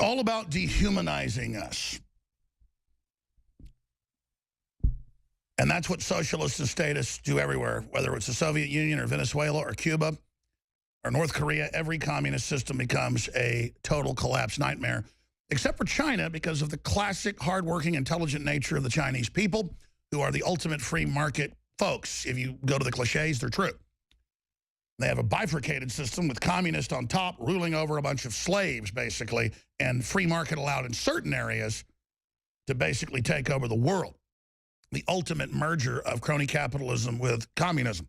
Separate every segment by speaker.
Speaker 1: all about dehumanizing us. And that's what socialists and statists do everywhere, whether it's the Soviet Union or Venezuela or Cuba or North Korea. Every communist system becomes a total collapse nightmare, except for China, because of the classic, hardworking, intelligent nature of the Chinese people, who are the ultimate free market folks. If you go to the cliches, they're true. They have a bifurcated system with communists on top ruling over a bunch of slaves, basically, and free market allowed in certain areas to basically take over the world. The ultimate merger of crony capitalism with communism.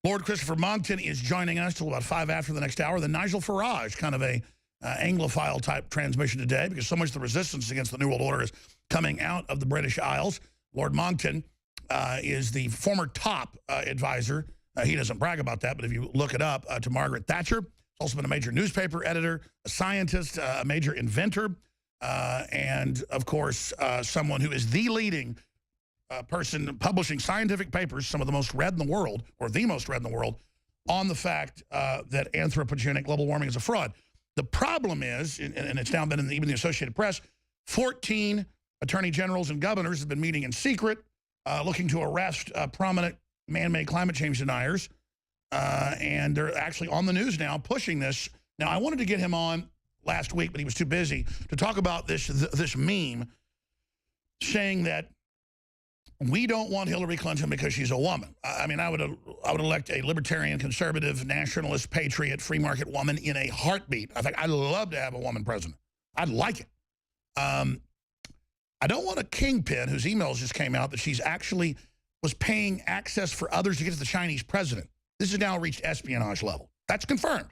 Speaker 1: Lord Christopher Monckton is joining us till about 5 after the next hour. Then Nigel Farage, kind of a Anglophile type transmission today, because so much of the resistance against the New World Order is coming out of the British Isles. Lord Monckton is the former top advisor. He doesn't brag about that, but if you look it up, to Margaret Thatcher. He's also been a major newspaper editor, a scientist, a major inventor, and, of course, someone who is the leading person publishing scientific papers, some of the most read in the world, or the most read in the world, on the fact that anthropogenic global warming is a fraud. The problem is, and it's now been in even the Associated Press, 14 attorney generals and governors have been meeting in secret, looking to arrest prominent man-made climate change deniers, and they're actually on the news now pushing this. Now, I wanted to get him on last week, but he was too busy to talk about this meme saying that we don't want Hillary Clinton because she's a woman. I mean, I would elect a libertarian, conservative, nationalist, patriot, free market woman in a heartbeat. I think I'd love to have a woman president. I'd like it. I don't want a kingpin whose emails just came out that she's actually was paying access for others to get to the Chinese president. This has now reached espionage level. That's confirmed.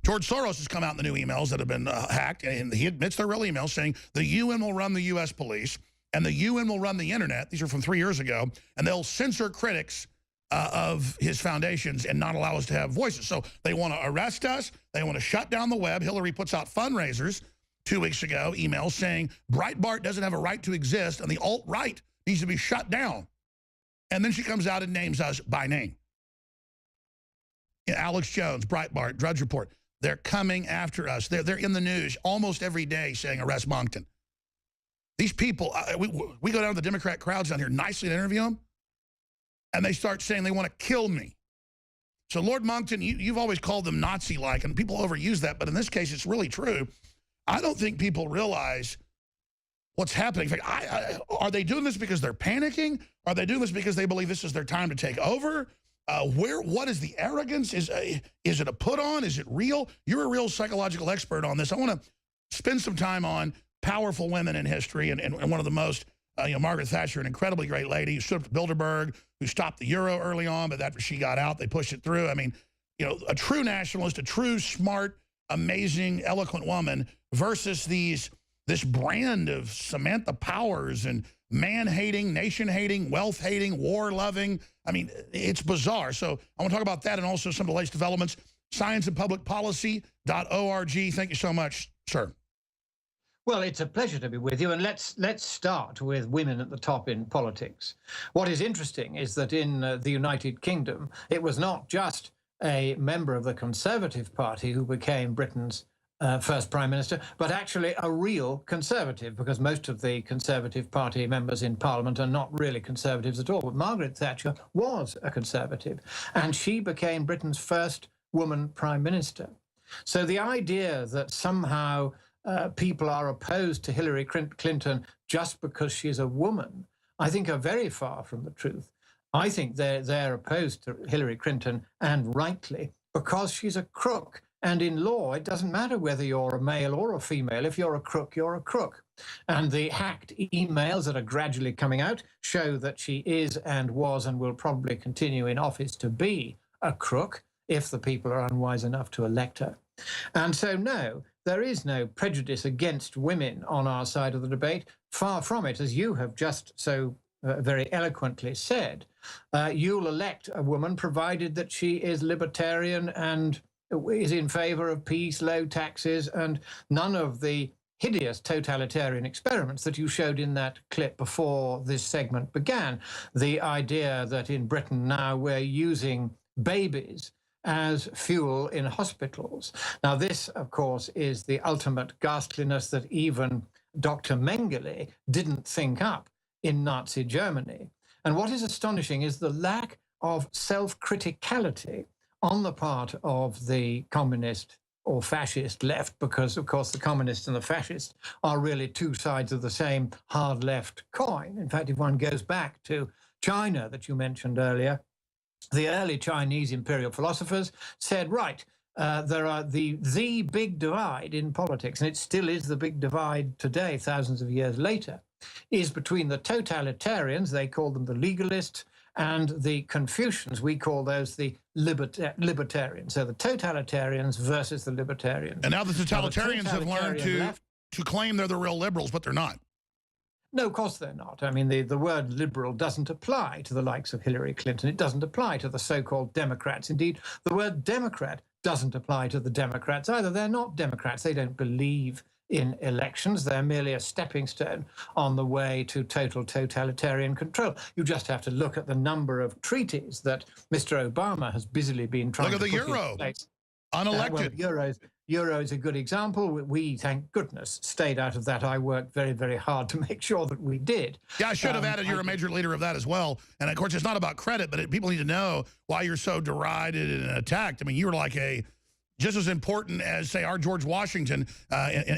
Speaker 1: George Soros has come out in the new emails that have been hacked, and he admits they're real emails saying the UN will run the U.S. police, and the UN will run the internet. These are from 3 years ago, and they'll censor critics of his foundations and not allow us to have voices. So they want to arrest us. They want to shut down the web. Hillary puts out fundraisers 2 weeks ago, emails saying Breitbart doesn't have a right to exist, and the alt-right needs to be shut down. And then she comes out and names us by name. Alex Jones, Breitbart, Drudge Report. They're coming after us. They're in the news almost every day saying arrest Monckton. These people, we go down to the Democrat crowds down here nicely to interview them, and they start saying they want to kill me. So Lord Monckton, you've always called them Nazi-like, and people overuse that, but in this case, it's really true. I don't think people realize what's happening. In fact, are they doing this because they're panicking? Are they doing this because they believe this is their time to take over? What is the arrogance? Is it a put on? Is it real? You're a real psychological expert on this. I want to spend some time on powerful women in history, and one of the most, Margaret Thatcher, an incredibly great lady who stood up to Bilderberg, who stopped the euro early on, but after she got out, they pushed it through. I mean, a true nationalist, a true smart, amazing, eloquent woman versus this brand of Samantha Powers and man-hating, nation-hating, wealth-hating, war-loving. I mean, it's bizarre. So I want to talk about that and also some of the latest developments. Scienceandpublicpolicy.org. Thank you so much, sir.
Speaker 2: Well, it's a pleasure to be with you, and let's start with women at the top in politics. What is interesting is that in the United Kingdom, it was not just a member of the Conservative Party who became Britain's first Prime Minister, but actually a real Conservative, because most of the Conservative Party members in Parliament are not really Conservatives at all. But Margaret Thatcher was a Conservative, and she became Britain's first woman Prime Minister. So the idea that somehow people are opposed to Hillary Clinton just because she's a woman, I think are very far from the truth. I think they're opposed to Hillary Clinton, and rightly, because she's a crook. And in law, it doesn't matter whether you're a male or a female. If you're a crook, you're a crook. And the hacked emails that are gradually coming out show that she is and was and will probably continue in office to be a crook if the people are unwise enough to elect her. And so, no, there is no prejudice against women on our side of the debate. Far from it, as you have just so very eloquently said. You'll elect a woman provided that she is libertarian and is in favor of peace, low taxes, and none of the hideous totalitarian experiments that you showed in that clip before this segment began. The idea that in Britain now we're using babies as fuel in hospitals. Now, this, of course, is the ultimate ghastliness that even Dr. Mengele didn't think up in Nazi Germany. And what is astonishing is the lack of self-criticality on the part of the communist or fascist left, because, of course, the communists and the fascists are really two sides of the same hard left coin. In fact, if one goes back to China that you mentioned earlier, the early Chinese imperial philosophers said, right, there are the big divide in politics, and it still is the big divide today, thousands of years later, is between the totalitarians, they call them the legalists, and the Confucians, we call those the libertarians. So the totalitarians versus the libertarians.
Speaker 1: And now the totalitarians have learned to claim they're the real liberals, but they're not.
Speaker 2: No, of course they're not. I mean, the word liberal doesn't apply to the likes of Hillary Clinton. It doesn't apply to the so-called Democrats. Indeed, the word Democrat doesn't apply to the Democrats either. They're not Democrats. They don't believe in elections. They're merely a stepping stone on the way to total totalitarian control. You just have to look at the number of treaties that Mr. Obama has busily been trying to put in place.
Speaker 1: Look at the euro, unelected.
Speaker 2: Well, Euro is a good example. We, thank goodness, stayed out of that. I worked very, very hard to make sure that we did.
Speaker 1: Yeah, I should have added you're a major leader of that as well. And of course, it's not about credit, but people need to know why you're so derided and attacked. I mean, you were like just as important as, say, our George Washington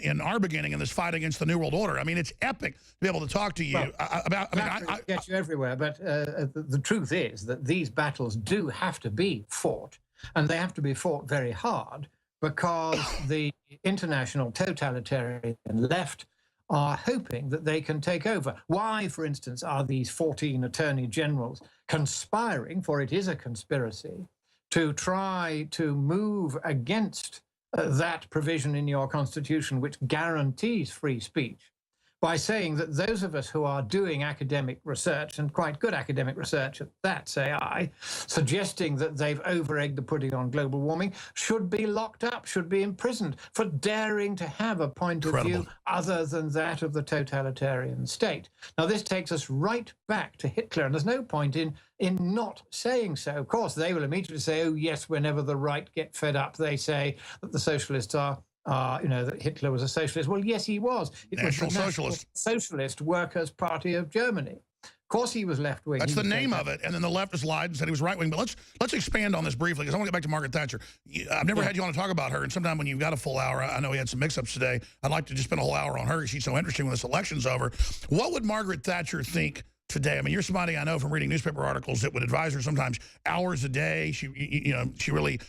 Speaker 1: in our beginning in this fight against the New World Order. I mean, it's epic to be able to talk to you about.
Speaker 2: I get you everywhere, but the truth is that these battles do have to be fought, and they have to be fought very hard, because the international totalitarian left are hoping that they can take over. Why, for instance, are these 14 attorney generals conspiring, for it is a conspiracy, to try to move against that provision in your constitution which guarantees free speech, by saying that those of us who are doing academic research, and quite good academic research at that, say I, suggesting that they've over-egged the pudding on global warming, should be locked up, should be imprisoned for daring to have a point of view other than that of the totalitarian state. Now, this takes us right back to Hitler, and there's no point in not saying so. Of course, they will immediately say, oh, yes, whenever the right get fed up, they say that the socialists are that Hitler was a socialist. Well, yes, he was. It was the National Socialist Workers' Party of Germany. Of course, he was left-wing.
Speaker 1: That's the name of it. And then the leftists lied and said he was right-wing. But let's expand on this briefly, because I want to get back to Margaret Thatcher. I've never had you on to talk about her. And sometime when you've got a full hour, I know we had some mix-ups today, I'd like to just spend a whole hour on her. She's so interesting when this election's over. What would Margaret Thatcher think today? I mean, you're somebody I know from reading newspaper articles that would advise her sometimes hours a day. She really,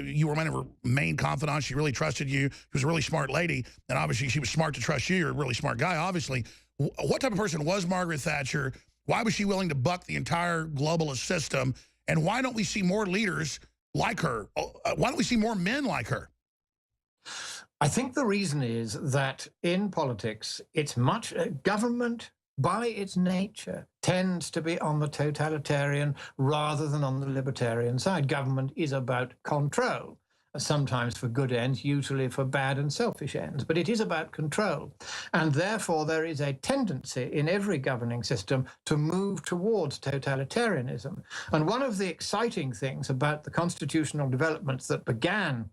Speaker 1: you were one of her main confidants. She really trusted you. She was a really smart lady. And obviously she was smart to trust you. You're a really smart guy, obviously. What type of person was Margaret Thatcher? Why was she willing to buck the entire globalist system? And why don't we see more leaders like her? Why don't we see more men like her?
Speaker 2: I think the reason is that in politics, it's much government, by its nature, tends to be on the totalitarian rather than on the libertarian side. Government is about control, sometimes for good ends, usually for bad and selfish ends, but it is about control. And therefore, there is a tendency in every governing system to move towards totalitarianism. And one of the exciting things about the constitutional developments that began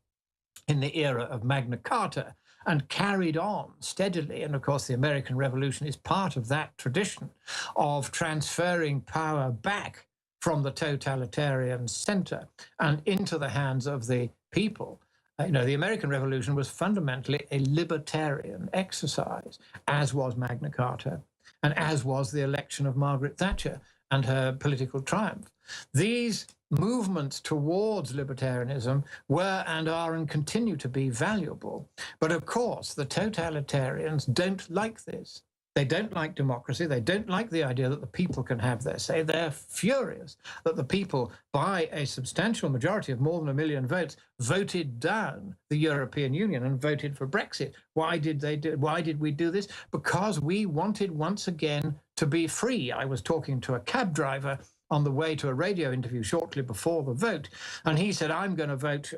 Speaker 2: in the era of Magna Carta and carried on steadily. And of course, the American Revolution is part of that tradition of transferring power back from the totalitarian center and into the hands of the people. The American Revolution was fundamentally a libertarian exercise, as was Magna Carta, and as was the election of Margaret Thatcher and her political triumph. These movements towards libertarianism were and are and continue to be valuable. But of course, the totalitarians don't like this. They don't like democracy. They don't like the idea that the people can have their say. They're furious that the people, by a substantial majority of more than 1 million votes, voted down the European Union and voted for Brexit. Why did we do this? Because we wanted once again to be free. I was talking to a cab driver on the way to a radio interview shortly before the vote, and he said, I'm going to vote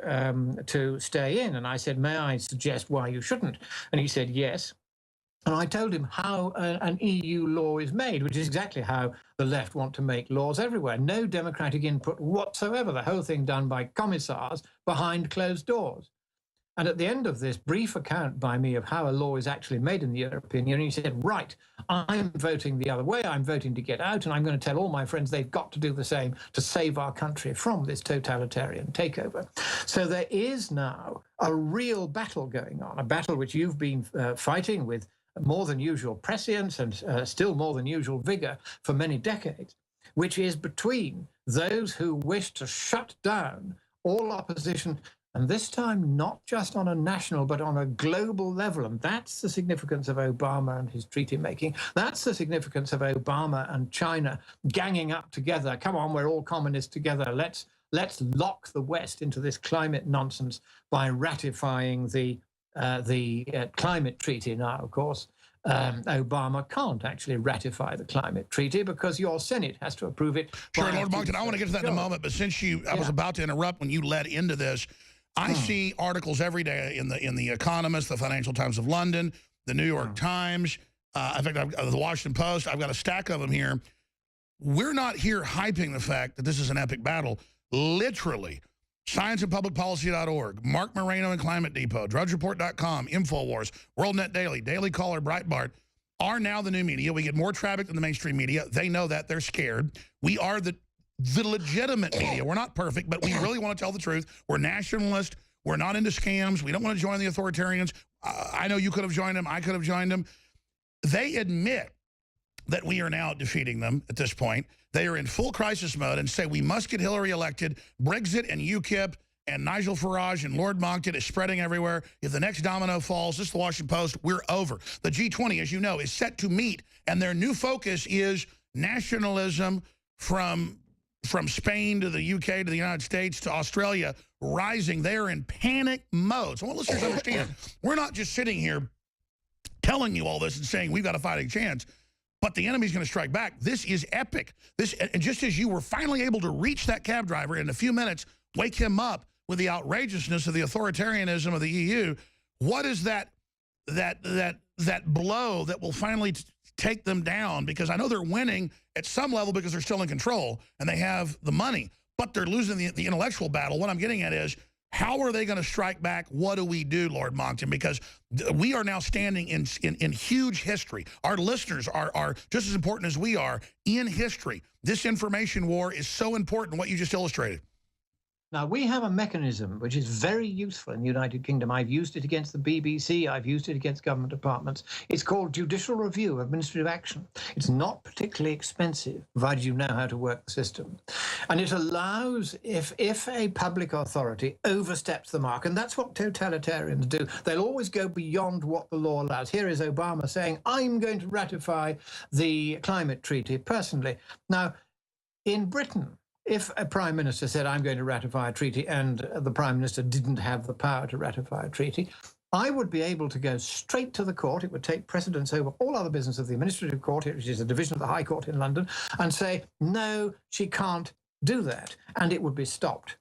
Speaker 2: to stay in. And I said, may I suggest why you shouldn't? And he said, yes. And I told him how an EU law is made, which is exactly how the left want to make laws everywhere. No democratic input whatsoever. The whole thing done by commissars behind closed doors. And at the end of this brief account by me of how a law is actually made in the European Union, he said, right, I'm voting the other way. I'm voting to get out. And I'm going to tell all my friends they've got to do the same to save our country from this totalitarian takeover. So there is now a real battle going on, a battle which you've been fighting with more than usual prescience and still more than usual vigor for many decades, which is between those who wish to shut down all opposition, and this time not just on a national but on a global level. And that's the significance of Obama and his treaty making. That's the significance of Obama and China ganging up together. Come on, we're all communists together. Let's lock the West into this climate nonsense by ratifying the climate treaty. Now, of course, Obama can't actually ratify the climate treaty because your Senate has to approve it.
Speaker 1: Sure, Lord Monckton, I want to get to that in a moment, but since I was about to interrupt when you led into this, I see articles every day in the Economist, the Financial Times of London, the New York Times, in fact, the Washington Post. I've got a stack of them here. We're not here hyping the fact that this is an epic battle. Literally, scienceandpublicpolicy.org, Mark Moreno and Climate Depot, drudgereport.com, InfoWars, WorldNet Daily, Daily Caller, Breitbart are now the new media. We get more traffic than the mainstream media. They know that. They're scared. We are the legitimate media. We're not perfect, but we really want to tell the truth. We're nationalist. We're not into scams. We don't want to join the authoritarians. I know you could have joined them. I could have joined them. They admit that we are now defeating them at this point. They are in full crisis mode and say we must get Hillary elected. Brexit and UKIP and Nigel Farage and Lord Monckton is spreading everywhere. If the next domino falls, this is the Washington Post, we're over. The G20, as you know, is set to meet, and their new focus is nationalism from Spain to the UK to the United States to Australia rising. They are in panic mode. So I want listeners to understand, we're not just sitting here telling you all this and saying we've got a fighting chance, but the enemy's going to strike back. This is epic. And just as you were finally able to reach that cab driver in a few minutes, wake him up with the outrageousness of the authoritarianism of the EU, what is that blow that will finally take them down? Because I know they're winning at some level because they're still in control and they have the money, but they're losing the intellectual battle. What I'm getting at is, how are they going to strike back? What do we do, Lord Monckton? Because we are now standing in huge history. Our listeners are just as important as we are in history. This information war is so important, what you just illustrated.
Speaker 2: Now, we have a mechanism which is very useful in the United Kingdom. I've used it against the BBC. I've used it against government departments. It's called judicial review of administrative action. It's not particularly expensive, provided you know how to work the system. And it allows, if a public authority oversteps the mark, and that's what totalitarians do, they'll always go beyond what the law allows. Here is Obama saying, I'm going to ratify the climate treaty personally. Now, in Britain, if a prime minister said, I'm going to ratify a treaty, and the prime minister didn't have the power to ratify a treaty, I would be able to go straight to the court. It would take precedence over all other business of the administrative court, which is a division of the High Court in London, and say, no, she can't do that, and it would be stopped.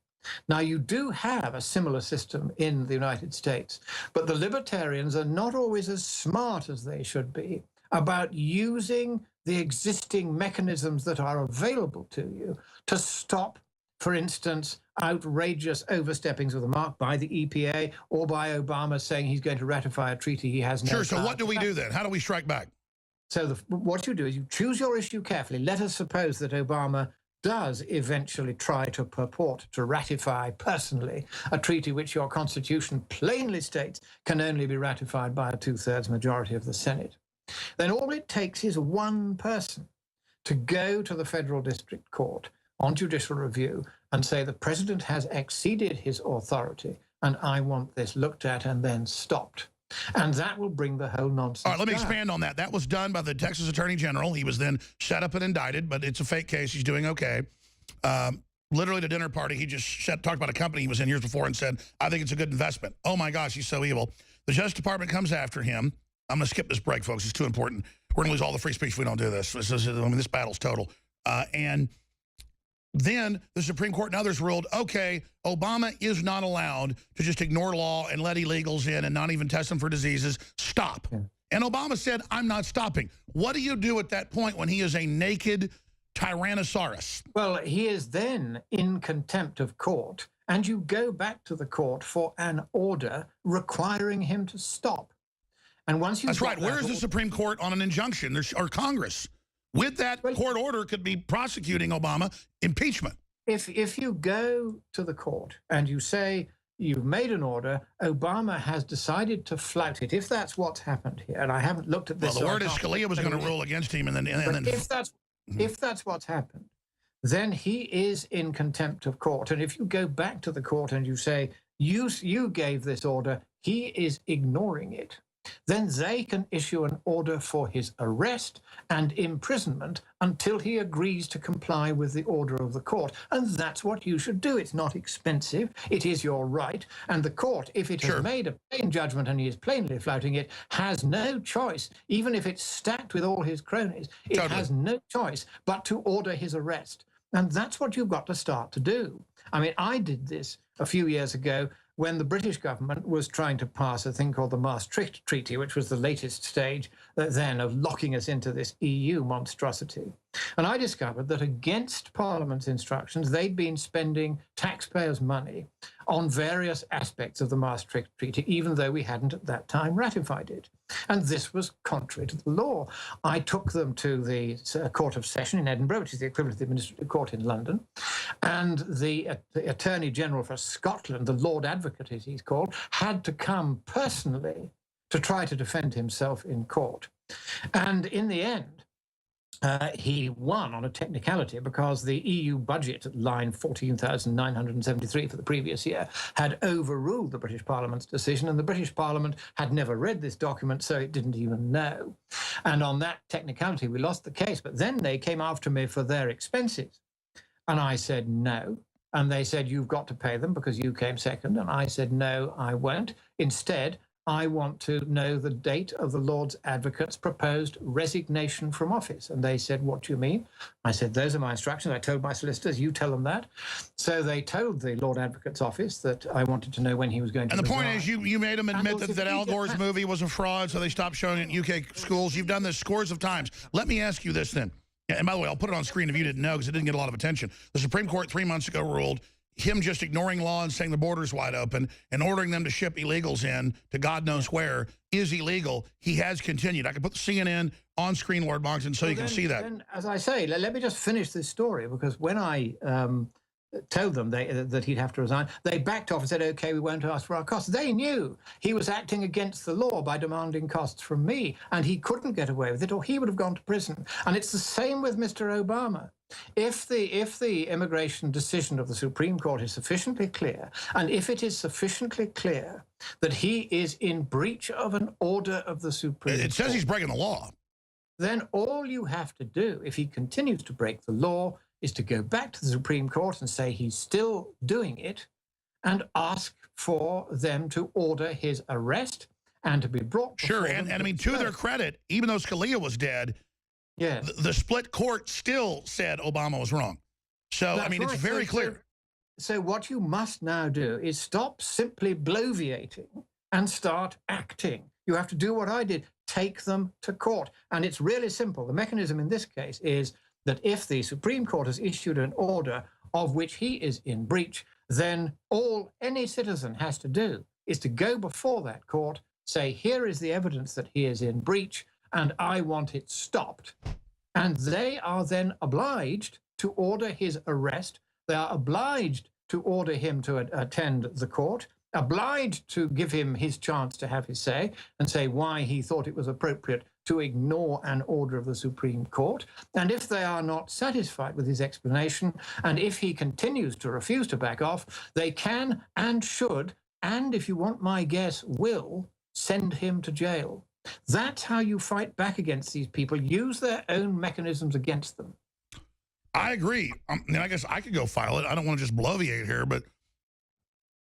Speaker 2: Now, you do have a similar system in the United States, but the libertarians are not always as smart as they should be about using the existing mechanisms that are available to you to stop, for instance, outrageous oversteppings of the mark by the EPA or by Obama saying he's going to ratify a treaty he has no
Speaker 1: Sure, so
Speaker 2: power
Speaker 1: what do we do then? How do we strike back?
Speaker 2: So what you do is you choose your issue carefully. Let us suppose that Obama does eventually try to purport to ratify personally a treaty which your Constitution plainly states can only be ratified by a 2/3 majority of the Senate. Then all it takes is one person to go to the Federal District Court on judicial review and say the president has exceeded his authority and I want this looked at and then stopped. And that will bring the whole nonsense
Speaker 1: All right, let me
Speaker 2: down.
Speaker 1: expand on that. That was done by the Texas Attorney General. He was then set up and indicted, but it's a fake case. He's doing okay. Literally at a dinner party, he just talked about a company he was in years before and said, I think it's a good investment. Oh, my gosh, he's so evil. The Justice Department comes after him. I'm going to skip this break, folks. It's too important. We're going to lose all the free speech if we don't do this. This battle's total. And then the Supreme Court and others ruled, okay, Obama is not allowed to just ignore law and let illegals in and not even test them for diseases. Stop. Yeah. And Obama said, I'm not stopping. What do you do at that point when he is a naked Tyrannosaurus?
Speaker 2: Well, he is then in contempt of court, and you go back to the court for an order requiring him to stop. And once you
Speaker 1: That's right. Where is the Supreme Court on an injunction or Congress? With that court order could be prosecuting Obama impeachment.
Speaker 2: If you go to the court and you say you've made an order, Obama has decided to flout it, if that's what's happened here, and I haven't looked at this.
Speaker 1: Well, the word is Scalia was going to rule against him, and then
Speaker 2: if that's what's happened, then he is in contempt of court. And if you go back to the court and you say you gave this order, he is ignoring it, then they can issue an order for his arrest and imprisonment until he agrees to comply with the order of the court. And that's what you should do. It's not expensive. It is your right. And the court, if it has made a plain judgment and he is plainly flouting it, has no choice, even if it's stacked with all his cronies, it has no choice but to order his arrest. And that's what you've got to start to do. I mean, I did this a few years ago when the British government was trying to pass a thing called the Maastricht Treaty, which was the latest stage then of locking us into this EU monstrosity. And I discovered that against Parliament's instructions, they'd been spending taxpayers' money on various aspects of the Maastricht Treaty, even though we hadn't at that time ratified it. And this was contrary to the law. I took them to the Court of Session in Edinburgh, which is the equivalent of the Administrative Court in London, and the Attorney General for Scotland, the Lord Advocate, as he's called, had to come personally to try to defend himself in court. And in the end, he won on a technicality because the EU budget at line 14,973 for the previous year had overruled the British Parliament's decision, and the British Parliament had never read this document, so it didn't even know. And on that technicality, we lost the case. But then they came after me for their expenses. And I said no. And they said, you've got to pay them because you came second. And I said, no, I won't. Instead, I want to know the date of the Lord's Advocate's proposed resignation from office. And they said, what do you mean? I said, those are my instructions. I told my solicitors, you tell them that. So they told the Lord Advocate's office that I wanted to know when he was going to resign.
Speaker 1: And the point is, you made them admit that Al Gore's movie was a fraud, so they stopped showing it in UK schools. You've done this scores of times. Let me ask you this then. And by the way, I'll put it on screen if you didn't know, because it didn't get a lot of attention. The Supreme Court 3 months ago ruled him just ignoring law and saying the border's wide open and ordering them to ship illegals in to God knows where is illegal. He has continued. I can put the CNN on screen, Lord Monckton, so you can see that.
Speaker 2: Then, as I say, let me just finish this story, because when I told them that he'd have to resign, they backed off and said, okay, we won't ask for our costs. They knew he was acting against the law by demanding costs from me, and he couldn't get away with it or he would have gone to prison. And it's the same with Mr. Obama. If the immigration decision of the Supreme Court is sufficiently clear, and if it is sufficiently clear that he is in breach of an order of the Supreme Court,
Speaker 1: it says he's breaking the law,
Speaker 2: then all you have to do, if he continues to break the law, is to go back to the Supreme Court and say he's still doing it, and ask for them to order his arrest and to be brought.
Speaker 1: Sure, and I mean, to their credit, even though Scalia was dead,
Speaker 2: yes,
Speaker 1: the split court still said Obama was wrong. So, I mean, it's very clear.
Speaker 2: So what you must now do is stop simply bloviating and start acting. You have to do what I did, take them to court. And it's really simple. The mechanism in this case is that if the Supreme Court has issued an order of which he is in breach, then all any citizen has to do is to go before that court, say, here is the evidence that he is in breach, and I want it stopped. And they are then obliged to order his arrest. They are obliged to order him to attend the court, obliged to give him his chance to have his say and say why he thought it was appropriate to ignore an order of the Supreme Court. And if they are not satisfied with his explanation, and if he continues to refuse to back off, they can and should, and if you want my guess, will send him to jail. That's how you fight back against these people. Use their own mechanisms against them.
Speaker 1: I agree. And I guess I could go file it. I don't want to just bloviate here, but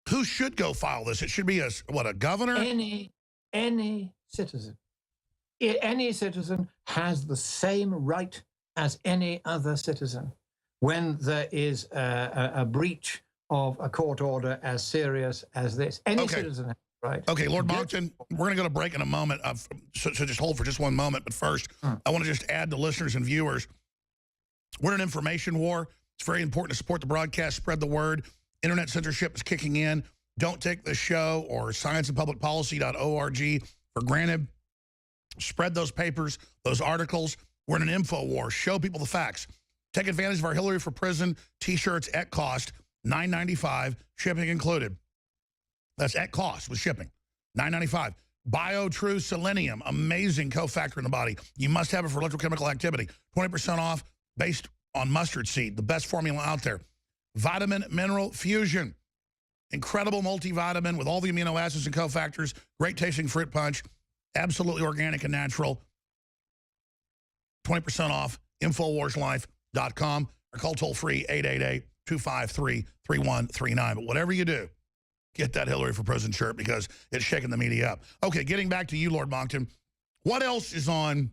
Speaker 1: who should go file this? It should be a governor?
Speaker 2: Any citizen. Any citizen has the same right as any other citizen when there is a breach of a court order as serious as this. Any citizen. Right.
Speaker 1: Okay, Lord Monckton, we're going to go to break in a moment. So just hold for just one moment. But first, I want to just add to listeners and viewers, we're in an information war. It's very important to support the broadcast, spread the word. Internet censorship is kicking in. Don't take this show or scienceandpublicpolicy.org for granted. Spread those papers, those articles. We're in an info war. Show people the facts. Take advantage of our Hillary for Prison T-shirts at cost, $9.95, shipping included. That's at cost with shipping, $9.95. BioTrue Selenium, amazing cofactor in the body. You must have it for electrochemical activity. 20% off based on mustard seed, the best formula out there. Vitamin Mineral Fusion, incredible multivitamin with all the amino acids and cofactors, great tasting fruit punch, absolutely organic and natural. 20% off, InfoWarsLife.com, or call toll-free 888-253-3139. But whatever you do, get that Hillary for Prison shirt because it's shaking the media up. Okay, getting back to you, Lord Monckton. What else is on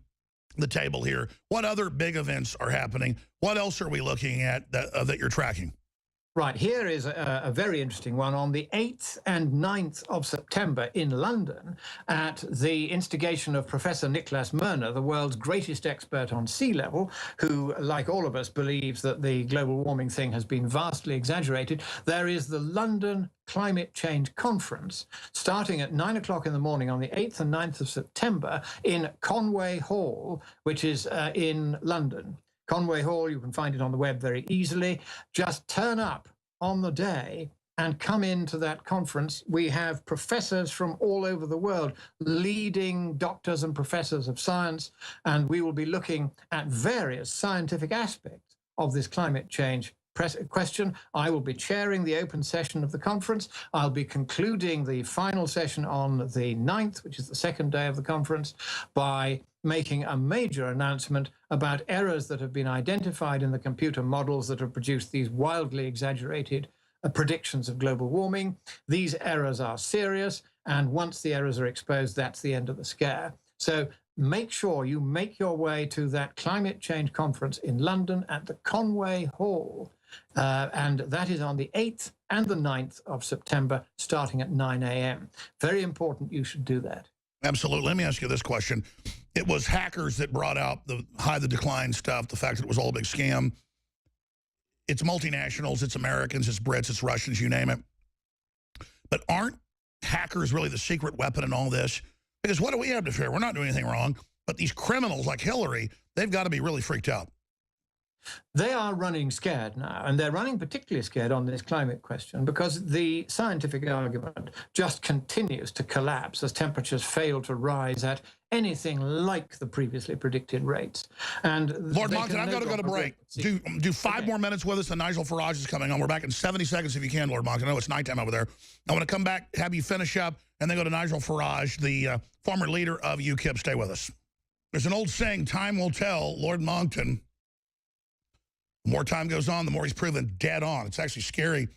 Speaker 1: the table here? What other big events are happening? What else are we looking at that you're tracking?
Speaker 2: Right, here is a very interesting one. On the 8th and 9th of September in London, at the instigation of Professor Niklas Mörner, the world's greatest expert on sea level, who, like all of us, believes that the global warming thing has been vastly exaggerated, there is the London Climate Change Conference, starting at 9 o'clock in the morning on the 8th and 9th of September in Conway Hall, which is in London. Conway Hall, you can find it on the web very easily. Just turn up on the day and come into that conference. We have professors from all over the world, leading doctors and professors of science, and we will be looking at various scientific aspects of this climate change question. I will be chairing the open session of the conference. I'll be concluding the final session on the 9th, which is the second day of the conference, by making a major announcement about errors that have been identified in the computer models that have produced these wildly exaggerated predictions of global warming. These errors are serious, and once the errors are exposed, that's the end of the scare. So make sure you make your way to that climate change conference in London at the Conway Hall. And that is on the 8th and the 9th of September, starting at 9 a.m. Very important you should do that.
Speaker 1: Absolutely. Let me ask you this question. It was hackers that brought out the hide the decline stuff, the fact that it was all a big scam. It's multinationals, it's Americans, it's Brits, it's Russians, you name it. But aren't hackers really the secret weapon in all this? Because what do we have to fear? We're not doing anything wrong. But these criminals like Hillary, they've got to be really freaked out.
Speaker 2: They are running scared now, and they're running particularly scared on this climate question because the scientific argument just continues to collapse as temperatures fail to rise at anything like the previously predicted rates. And
Speaker 1: Lord Monckton, I've got to go to break. Do 5 more minutes with us, and Nigel Farage is coming on. We're back in 70 seconds if you can, Lord Monckton. I know it's nighttime over there. I want to come back, have you finish up, and then go to Nigel Farage, the former leader of UKIP. Stay with us. There's an old saying, time will tell, Lord Monckton. The more time goes on, the more he's proven dead on. It's actually scary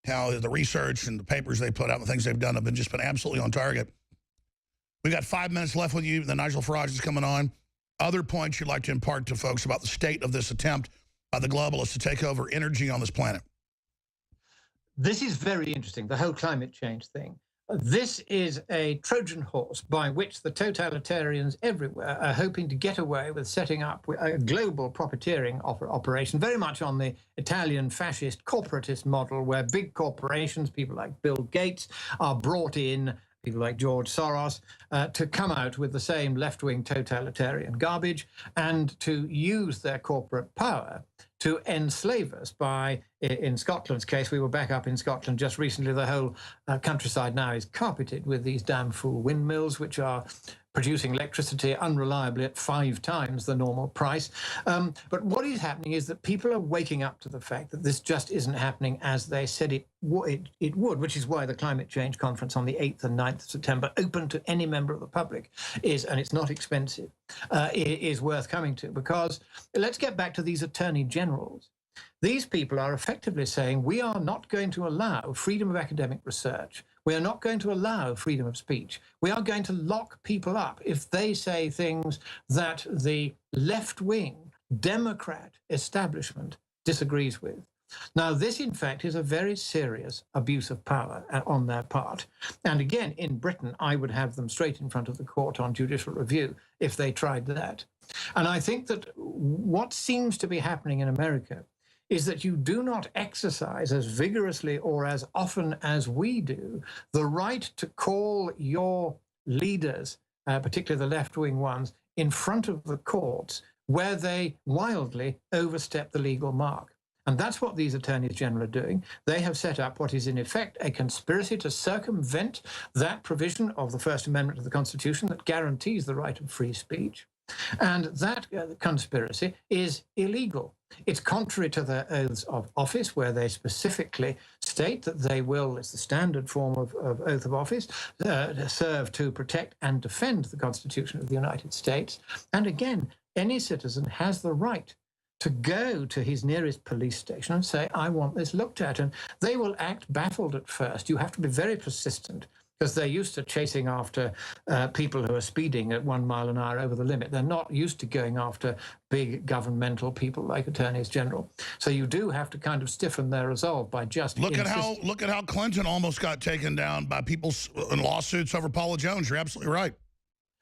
Speaker 1: how the research and the papers they put out, the things they've done have been absolutely on target. We've got 5 minutes left with you. Then Nigel Farage is coming on. Other points you'd like to impart to folks about the state of this attempt by the globalists to take over energy on this planet?
Speaker 2: This is very interesting, the whole climate change thing. This is a Trojan horse by which the totalitarians everywhere are hoping to get away with setting up a global profiteering operation, very much on the Italian fascist corporatist model, where big corporations, people like Bill Gates, are brought in, people like George Soros, to come out with the same left-wing totalitarian garbage and to use their corporate power to enslave us by, in Scotland's case, we were back up in Scotland just recently, the whole countryside now is carpeted with these damn fool windmills, which are producing electricity unreliably at 5 times the normal price. But what is happening is that people are waking up to the fact that this just isn't happening as they said it would, which is why the Climate Change Conference on the 8th and 9th of September, open to any member of the public, is, and it's not expensive, is worth coming to. Because let's get back to these attorney generals. These people are effectively saying, we are not going to allow freedom of academic research. We are not going to allow freedom of speech. We are going to lock people up if they say things that the left-wing Democrat establishment disagrees with. Now, this, in fact, is a very serious abuse of power on their part. And again, in Britain, I would have them straight in front of the court on judicial review if they tried that. And I think that what seems to be happening in America is that you do not exercise as vigorously or as often as we do the right to call your leaders, particularly the left-wing ones, in front of the courts where they wildly overstep the legal mark. And that's what these attorneys general are doing. They have set up what is in effect a conspiracy to circumvent that provision of the First Amendment of the Constitution that guarantees the right of free speech. And that conspiracy is illegal. It's contrary to their oaths of office, where they specifically state that they will, it's the standard form of oath of office, serve to protect and defend the Constitution of the United States. And again, any citizen has the right to go to his nearest police station and say, I want this looked at. And they will act baffled at first. You have to be very persistent, because they're used to chasing after people who are speeding at 1 mile an hour over the limit. They're not used to going after big governmental people like attorneys general. So you do have to kind of stiffen their resolve by just
Speaker 1: look at how Clinton almost got taken down by people in lawsuits over Paula Jones. You're absolutely right.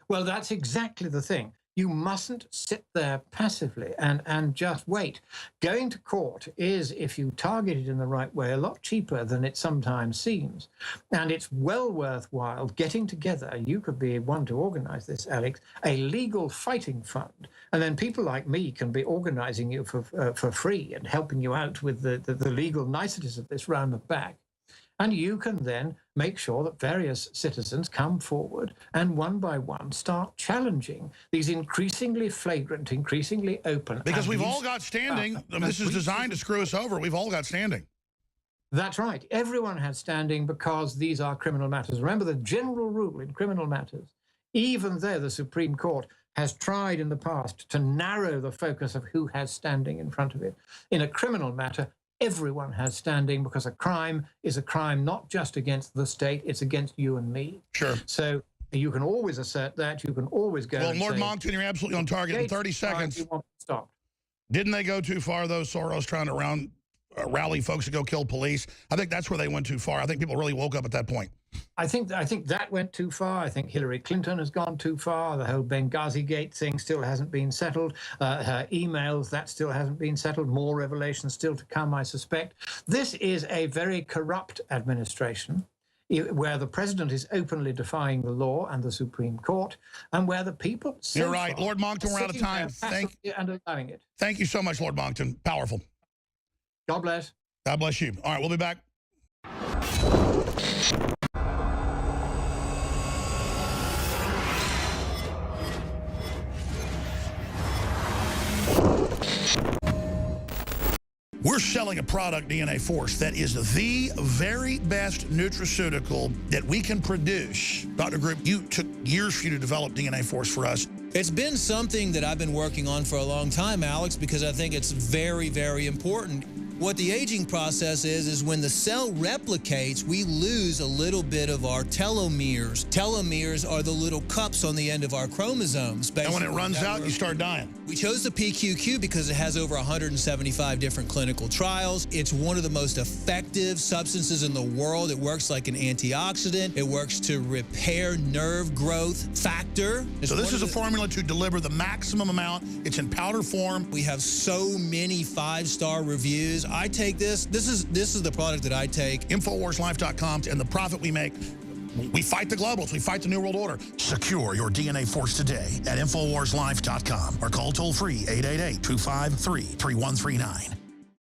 Speaker 2: Well, that's exactly the thing. You mustn't sit there passively and just wait. Going to court is, if you target it in the right way, a lot cheaper than it sometimes seems. And it's well worthwhile getting together. You could be one to organize this, Alex, a legal fighting fund. And then people like me can be organizing you for free and helping you out with the legal niceties of this round the back. And you can then make sure that various citizens come forward and one by one start challenging these increasingly flagrant, increasingly open.
Speaker 1: Because we've all got standing. I mean, this is designed to screw us over. We've all got standing.
Speaker 2: That's right. Everyone has standing because these are criminal matters. Remember the general rule in criminal matters, even though the Supreme Court has tried in the past to narrow the focus of who has standing in front of it. In a criminal matter, everyone has standing, because a crime is a crime not just against the state, it's against you and me.
Speaker 1: Sure.
Speaker 2: So you can always assert that. You can always go.
Speaker 1: Well, Lord Monckton, you're absolutely on target. In 30 seconds.
Speaker 2: You want to stop.
Speaker 1: Didn't they go too far, though, Soros trying to rally folks to go kill police? I think that's where they went too far. I think people really woke up at that point.
Speaker 2: I think that went too far. I think Hillary Clinton has gone too far. The whole Benghazi Gate thing still hasn't been settled. Her emails, that still hasn't been settled. More revelations still to come, I suspect. This is a very corrupt administration, where the president is openly defying the law and the Supreme Court, and where the people...
Speaker 1: You're right. Lord Monckton, we're out of time.
Speaker 2: And allowing it.
Speaker 1: Thank you so much, Lord Monckton. Powerful.
Speaker 2: God bless.
Speaker 1: God bless you. All right, we'll be back. We're selling a product, DNA Force, that is the very best nutraceutical that we can produce. Dr. Group, you took years for you to develop DNA Force for us.
Speaker 3: It's been something that I've been working on for a long time, Alex, because I think it's very, very important. What the aging process is when the cell replicates, we lose a little bit of our telomeres. Telomeres are the little cups on the end of our chromosomes.
Speaker 1: And when it runs out, you start dying.
Speaker 3: We chose the PQQ because it has over 175 different clinical trials. It's one of the most effective substances in the world. It works like an antioxidant. It works to repair nerve growth factor.
Speaker 1: So this is a formula to deliver the maximum amount. It's in powder form.
Speaker 3: We have so many 5-star reviews. I take this. This is the product that I take.
Speaker 1: InfoWarsLife.com, and the profit we make. We fight the globals. We fight the New World Order. Secure your DNA Force today at InfoWarsLife.com or call toll-free 888-253-3139.